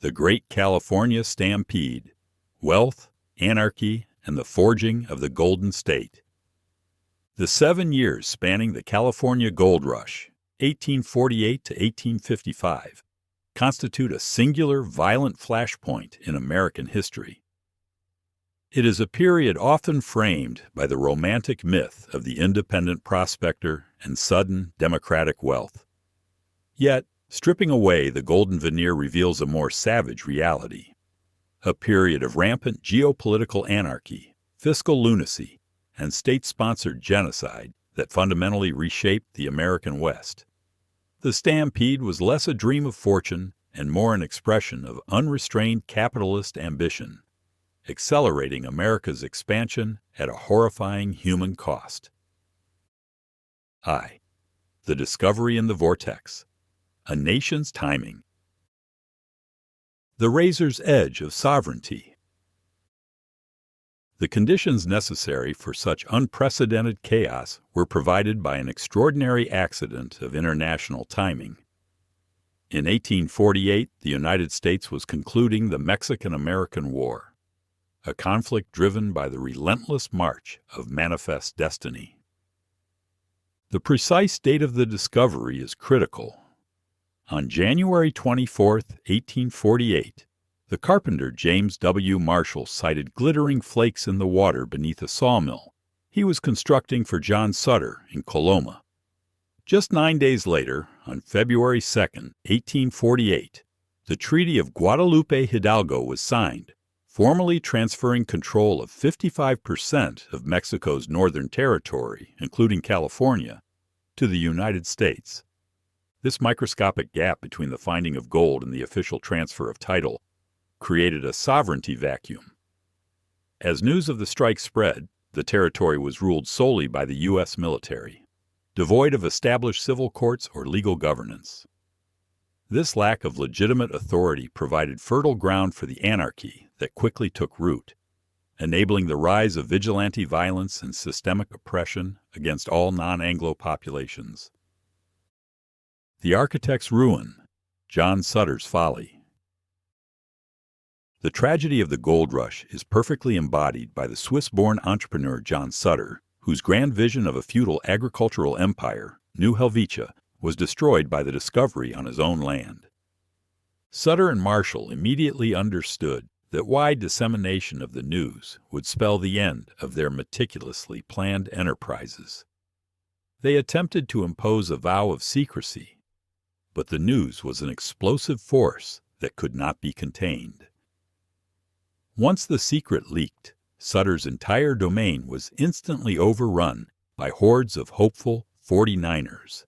The Great California Stampede, Wealth, Anarchy, and the Forging of the Golden State. The 7 years spanning the California Gold Rush, 1848 to 1855, constitute a singular, violent flashpoint in American history. It is a period often framed by the romantic myth of the independent prospector and sudden democratic wealth. Yet, stripping away the golden veneer reveals a more savage reality, a period of rampant geopolitical anarchy, fiscal lunacy, and state-sponsored genocide that fundamentally reshaped the American West. The stampede was less a dream of fortune and more an expression of unrestrained capitalist ambition, accelerating America's expansion at a horrifying human cost. I. The Discovery in the Vortex. A Nation's Timing. The razor's edge of sovereignty. The conditions necessary for such unprecedented chaos were provided by an extraordinary accident of international timing. In 1848, the United States was concluding the Mexican-American War, a conflict driven by the relentless march of manifest destiny. The precise date of the discovery is critical. On January 24, 1848, the carpenter James W. Marshall sighted glittering flakes in the water beneath a sawmill he was constructing for John Sutter in Coloma. Just 9 days later, on February 2, 1848, the Treaty of Guadalupe Hidalgo was signed, formally transferring control of 55% of Mexico's northern territory, including California, to the United States. This microscopic gap between the finding of gold and the official transfer of title created a sovereignty vacuum. As news of the strike spread, the territory was ruled solely by the U.S. military, devoid of established civil courts or legal governance. This lack of legitimate authority provided fertile ground for the anarchy that quickly took root, enabling the rise of vigilante violence and systemic oppression against all non-Anglo populations. The Architect's Ruin, John Sutter's Folly. The tragedy of the gold rush is perfectly embodied by the Swiss-born entrepreneur John Sutter, whose grand vision of a feudal agricultural empire, New Helvetia, was destroyed by the discovery on his own land. Sutter and Marshall immediately understood that wide dissemination of the news would spell the end of their meticulously planned enterprises. They attempted to impose a vow of secrecy, but the news was an explosive force that could not be contained. Once the secret leaked, Sutter's entire domain was instantly overrun by hordes of hopeful 49ers.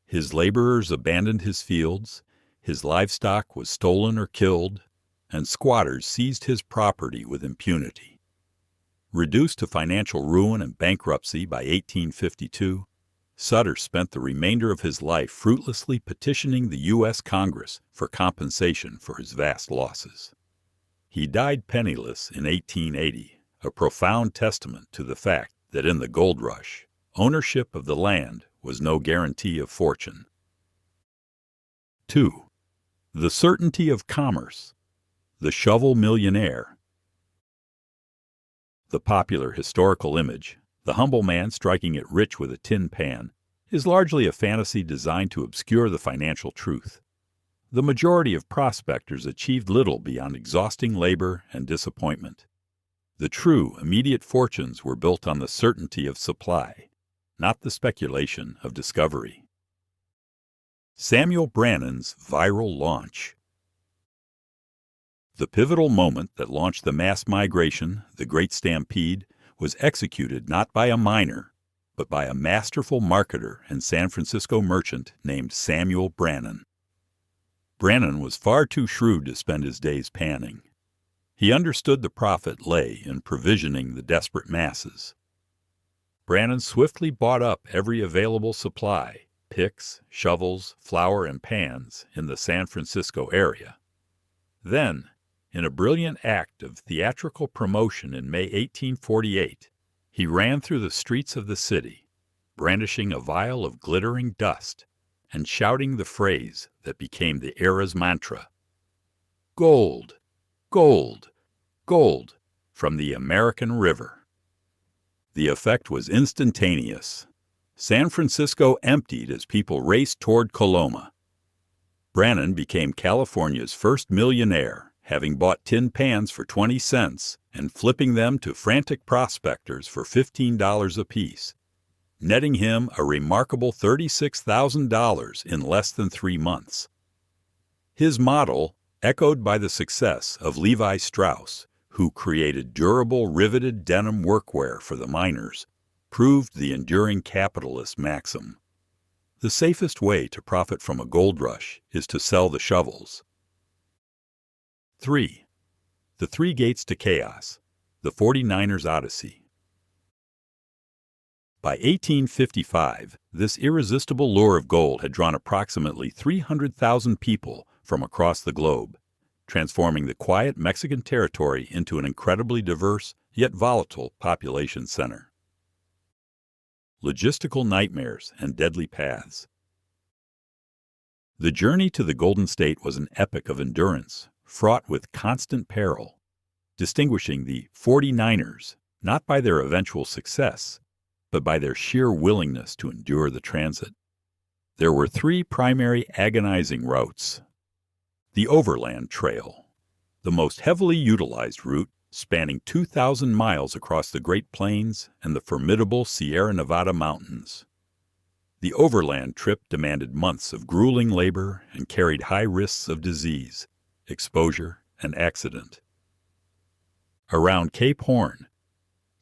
His laborers abandoned his fields, his livestock was stolen or killed, and squatters seized his property with impunity. Reduced to financial ruin and bankruptcy by 1852, Sutter spent the remainder of his life fruitlessly petitioning the U.S. Congress for compensation for his vast losses. He died penniless in 1880, a profound testament to the fact that in the gold rush, ownership of the land was no guarantee of fortune. 2. The Certainty of Commerce. The Shovel Millionaire. The popular historical image, the humble man striking it rich with a tin pan, is largely a fantasy designed to obscure the financial truth. The majority of prospectors achieved little beyond exhausting labor and disappointment. The true, immediate fortunes were built on the certainty of supply, not the speculation of discovery. Samuel Brannan's viral launch. The pivotal moment that launched the mass migration, the Great Stampede, was executed not by a miner, but by a masterful marketer and San Francisco merchant named Samuel Brannan. Brannan was far too shrewd to spend his days panning. He understood the profit lay in provisioning the desperate masses. Brannan swiftly bought up every available supply, picks, shovels, flour, and pans in the San Francisco area. Then, in a brilliant act of theatrical promotion in May 1848, he ran through the streets of the city, brandishing a vial of glittering dust and shouting the phrase that became the era's mantra, Gold, gold, gold from the American River. The effect was instantaneous. San Francisco emptied as people raced toward Coloma. Brannan became California's first millionaire, having bought tin pans for 20 cents and flipping them to frantic prospectors for $15 apiece, netting him a remarkable $36,000 in less than 3 months. His model, echoed by the success of Levi Strauss, who created durable riveted denim workwear for the miners, proved the enduring capitalist maxim. The safest way to profit from a gold rush is to sell the shovels. 3. The Three Gates to Chaos, the 49ers' Odyssey. By 1855, this irresistible lure of gold had drawn approximately 300,000 people from across the globe, transforming the quiet Mexican territory into an incredibly diverse yet volatile population center. Logistical nightmares and deadly paths. The journey to the Golden State was an epic of endurance, fraught with constant peril, distinguishing the 49ers not by their eventual success, but by their sheer willingness to endure the transit. There were 3 primary agonizing routes. The Overland Trail, the most heavily utilized route, spanning 2,000 miles across the Great Plains and the formidable Sierra Nevada mountains. The overland trip demanded months of grueling labor and carried high risks of disease, exposure, and accident. Around Cape Horn,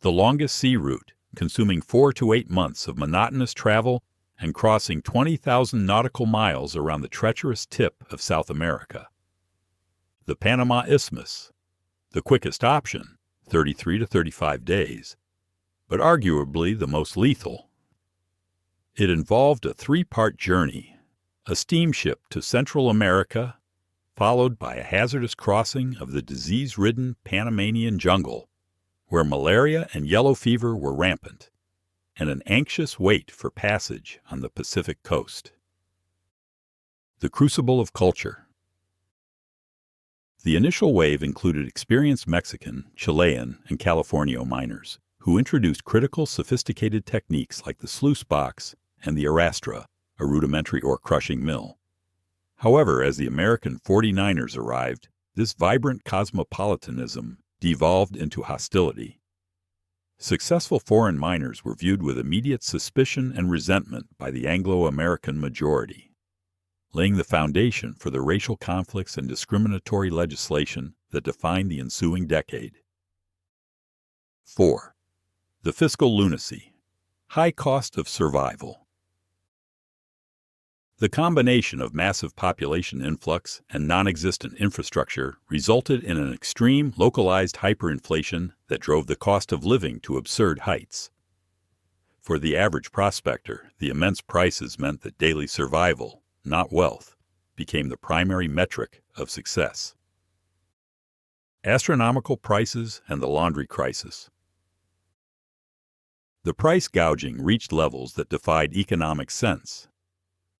the longest sea route, consuming 4 to 8 months of monotonous travel and crossing 20,000 nautical miles around the treacherous tip of South America. The Panama Isthmus, the quickest option, 33 to 35 days, but arguably the most lethal. It involved a 3-part journey, a steamship to Central America, followed by a hazardous crossing of the disease-ridden Panamanian jungle, where malaria and yellow fever were rampant, and an anxious wait for passage on the Pacific coast. The Crucible of Culture. The initial wave included experienced Mexican, Chilean, and Californio miners, who introduced critical, sophisticated techniques like the sluice box and the arrastra, a rudimentary ore crushing mill. However, as the American 49ers arrived, this vibrant cosmopolitanism devolved into hostility. Successful foreign miners were viewed with immediate suspicion and resentment by the Anglo-American majority, laying the foundation for the racial conflicts and discriminatory legislation that defined the ensuing decade. 4. The fiscal lunacy, high cost of survival. The combination of massive population influx and non-existent infrastructure resulted in an extreme localized hyperinflation that drove the cost of living to absurd heights. For the average prospector, the immense prices meant that daily survival, not wealth, became the primary metric of success. Astronomical prices and the laundry crisis. The price gouging reached levels that defied economic sense.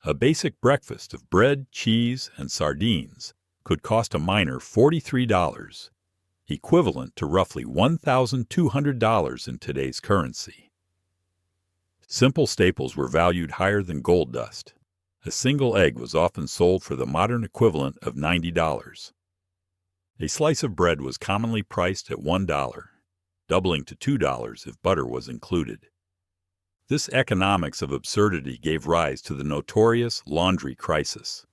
A basic breakfast of bread, cheese, and sardines could cost a miner $43, equivalent to roughly $1,200 in today's currency. Simple staples were valued higher than gold dust. A single egg was often sold for the modern equivalent of $90. A slice of bread was commonly priced at $1, doubling to $2 if butter was included. This economics of absurdity gave rise to the notorious laundry crisis.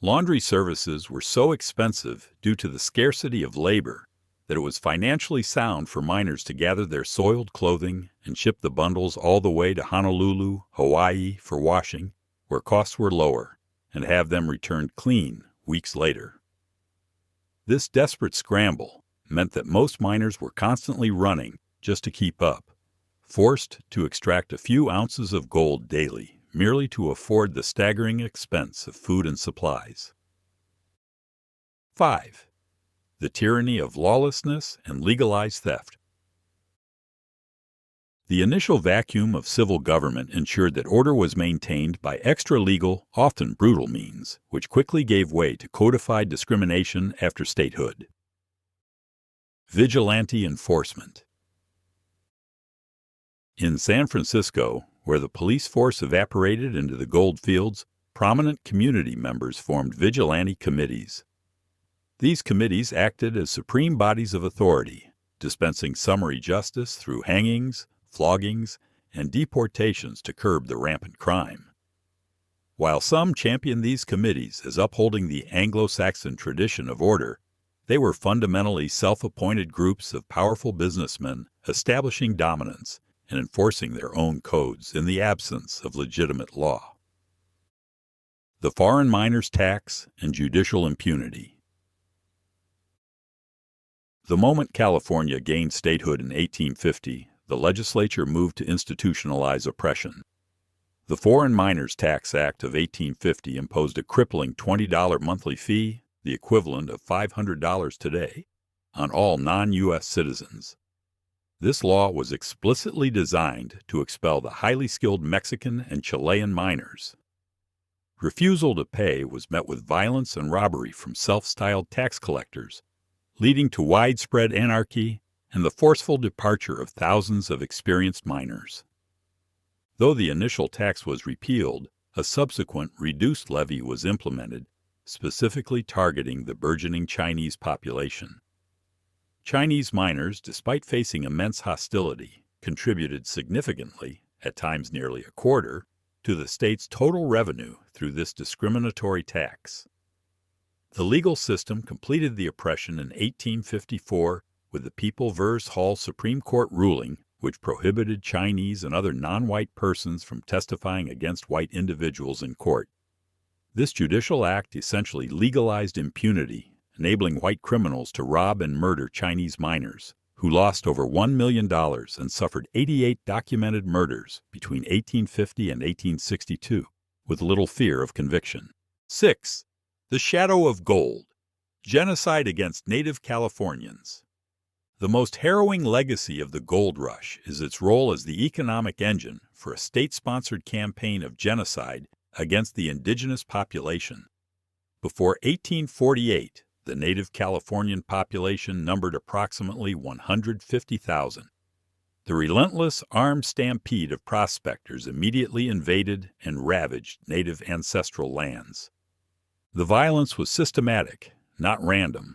Laundry services were so expensive due to the scarcity of labor that it was financially sound for miners to gather their soiled clothing and ship the bundles all the way to Honolulu, Hawaii for washing, where costs were lower, and have them returned clean weeks later. This desperate scramble meant that most miners were constantly running just to keep up, forced to extract a few ounces of gold daily merely to afford the staggering expense of food and supplies. 5. The tyranny of lawlessness and legalized theft. The initial vacuum of civil government ensured that order was maintained by extra-legal, often brutal means, which quickly gave way to codified discrimination after statehood. Vigilante enforcement. In San Francisco, where the police force evaporated into the gold fields, prominent community members formed vigilante committees. These committees acted as supreme bodies of authority, dispensing summary justice through hangings, floggings, and deportations to curb the rampant crime. While some championed these committees as upholding the Anglo-Saxon tradition of order, they were fundamentally self-appointed groups of powerful businessmen establishing dominance and enforcing their own codes in the absence of legitimate law. The foreign miners' tax and judicial impunity. The moment California gained statehood in 1850, the legislature moved to institutionalize oppression. The Foreign Miners Tax Act of 1850 imposed a crippling $20 monthly fee, the equivalent of $500 today, on all non-U.S. citizens. This law was explicitly designed to expel the highly skilled Mexican and Chilean miners. Refusal to pay was met with violence and robbery from self-styled tax collectors, leading to widespread anarchy and the forceful departure of thousands of experienced miners. Though the initial tax was repealed, a subsequent reduced levy was implemented, specifically targeting the burgeoning Chinese population. Chinese miners, despite facing immense hostility, contributed significantly, at times nearly a quarter, to the state's total revenue through this discriminatory tax. The legal system completed the oppression in 1854 with the People v. Hall Supreme Court ruling, which prohibited Chinese and other non-white persons from testifying against white individuals in court. This judicial act essentially legalized impunity, enabling white criminals to rob and murder Chinese miners, who lost over $1 million and suffered 88 documented murders between 1850 and 1862, with little fear of conviction. 6. The Shadow of Gold. Genocide against Native Californians. The most harrowing legacy of the gold rush is its role as the economic engine for a state-sponsored campaign of genocide against the indigenous population. Before 1848, the native Californian population numbered approximately 150,000. The relentless armed stampede of prospectors immediately invaded and ravaged native ancestral lands. The violence was systematic, not random.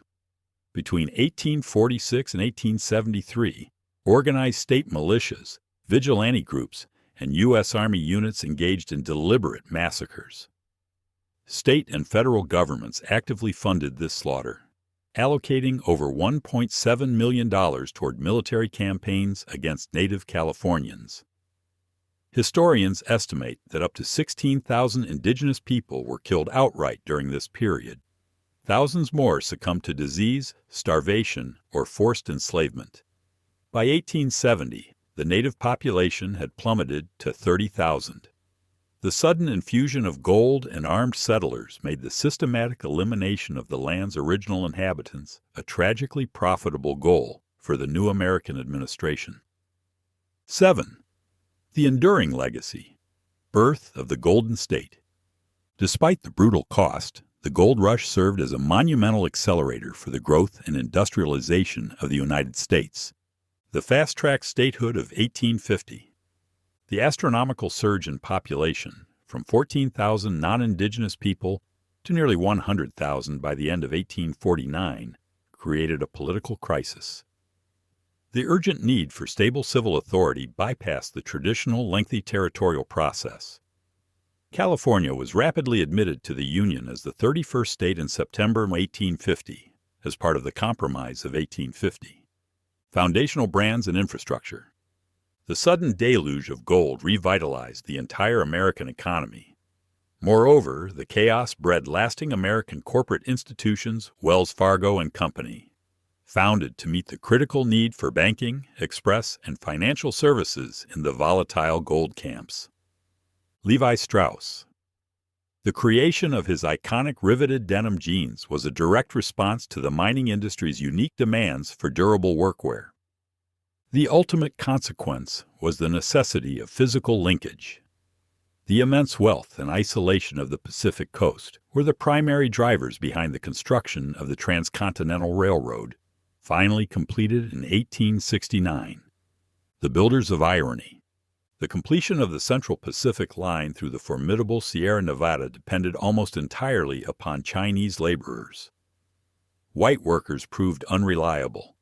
Between 1846 and 1873, organized state militias, vigilante groups, and U.S. Army units engaged in deliberate massacres. State and federal governments actively funded this slaughter, allocating over $1.7 million toward military campaigns against Native Californians. Historians estimate that up to 16,000 indigenous people were killed outright during this period. Thousands more succumbed to disease, starvation, or forced enslavement. By 1870, the native population had plummeted to 30,000. The sudden infusion of gold and armed settlers made the systematic elimination of the land's original inhabitants a tragically profitable goal for the new American administration. 7. The enduring legacy. Birth of the Golden State. Despite the brutal cost, the gold rush served as a monumental accelerator for the growth and industrialization of the United States. The fast-track statehood of 1850. The astronomical surge in population, from 14,000 non-indigenous people to nearly 100,000 by the end of 1849, created a political crisis. The urgent need for stable civil authority bypassed the traditional lengthy territorial process. California was rapidly admitted to the Union as the 31st state in September 1850, as part of the Compromise of 1850. Foundational brands and infrastructure. The sudden deluge of gold revitalized the entire American economy. Moreover, the chaos bred lasting American corporate institutions, Wells Fargo and Company, founded to meet the critical need for banking, express, and financial services in the volatile gold camps. Levi Strauss. The creation of his iconic riveted denim jeans was a direct response to the mining industry's unique demands for durable workwear. The ultimate consequence was the necessity of physical linkage. The immense wealth and isolation of the Pacific coast were the primary drivers behind the construction of the Transcontinental Railroad, finally completed in 1869. The builders of irony. The completion of the Central Pacific Line through the formidable Sierra Nevada depended almost entirely upon Chinese laborers. White workers proved unreliable,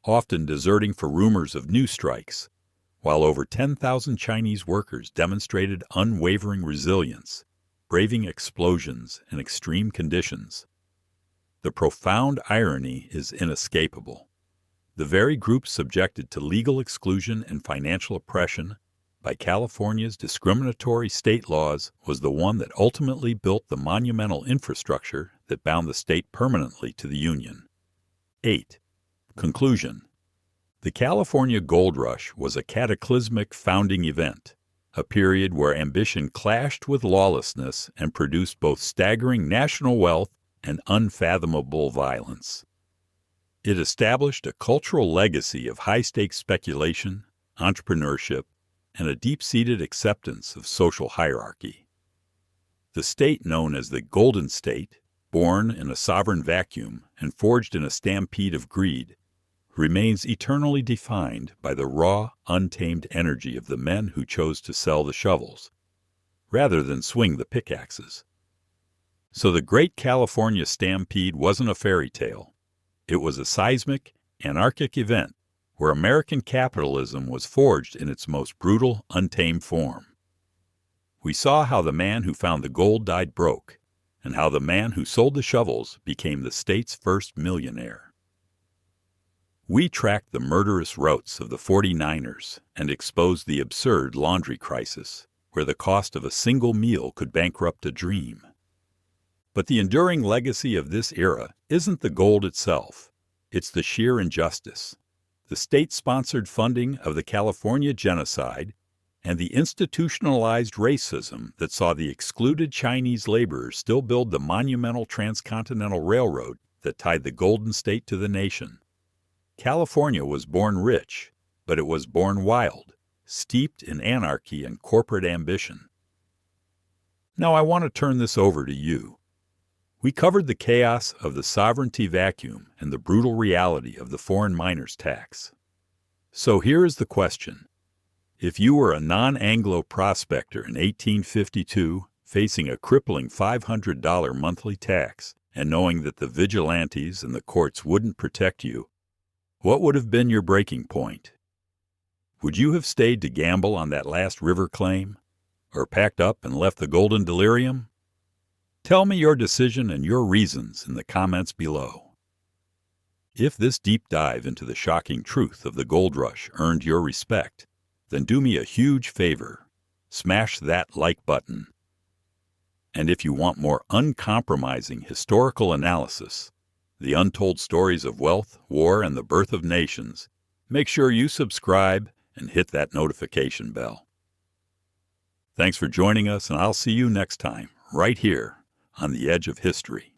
often deserting for rumors of new strikes, while over 10,000 Chinese workers demonstrated unwavering resilience, braving explosions and extreme conditions. The profound irony is inescapable. The very group subjected to legal exclusion and financial oppression by California's discriminatory state laws was the one that ultimately built the monumental infrastructure that bound the state permanently to the Union. 8. Conclusion. The California Gold Rush was a cataclysmic founding event, a period where ambition clashed with lawlessness and produced both staggering national wealth and unfathomable violence. It established a cultural legacy of high-stakes speculation, entrepreneurship, and a deep-seated acceptance of social hierarchy. The state known as the Golden State, born in a sovereign vacuum and forged in a stampede of greed, remains eternally defined by the raw, untamed energy of the men who chose to sell the shovels, rather than swing the pickaxes. So the Great California Stampede wasn't a fairy tale. It was a seismic, anarchic event where American capitalism was forged in its most brutal, untamed form. We saw how the man who found the gold died broke, and how the man who sold the shovels became the state's first millionaire. We tracked the murderous routes of the 49ers and exposed the absurd laundry crisis, where the cost of a single meal could bankrupt a dream. But the enduring legacy of this era isn't the gold itself. It's the sheer injustice, the state-sponsored funding of the California Genocide, and the institutionalized racism that saw the excluded Chinese laborers still build the monumental Transcontinental Railroad that tied the Golden State to the nation. California was born rich, but it was born wild, steeped in anarchy and corporate ambition. Now I want to turn this over to you. We covered the chaos of the sovereignty vacuum and the brutal reality of the foreign miners' tax. So here is the question. If you were a non-Anglo prospector in 1852, facing a crippling $500 monthly tax, and knowing that the vigilantes and the courts wouldn't protect you, what would have been your breaking point? Would you have stayed to gamble on that last river claim? Or packed up and left the golden delirium? Tell me your decision and your reasons in the comments below. If this deep dive into the shocking truth of the gold rush earned your respect, then do me a huge favor. Smash that like button. And if you want more uncompromising historical analysis, the untold stories of wealth, war, and the birth of nations, make sure you subscribe and hit that notification bell. Thanks for joining us, and I'll see you next time, right here on the Edge of History.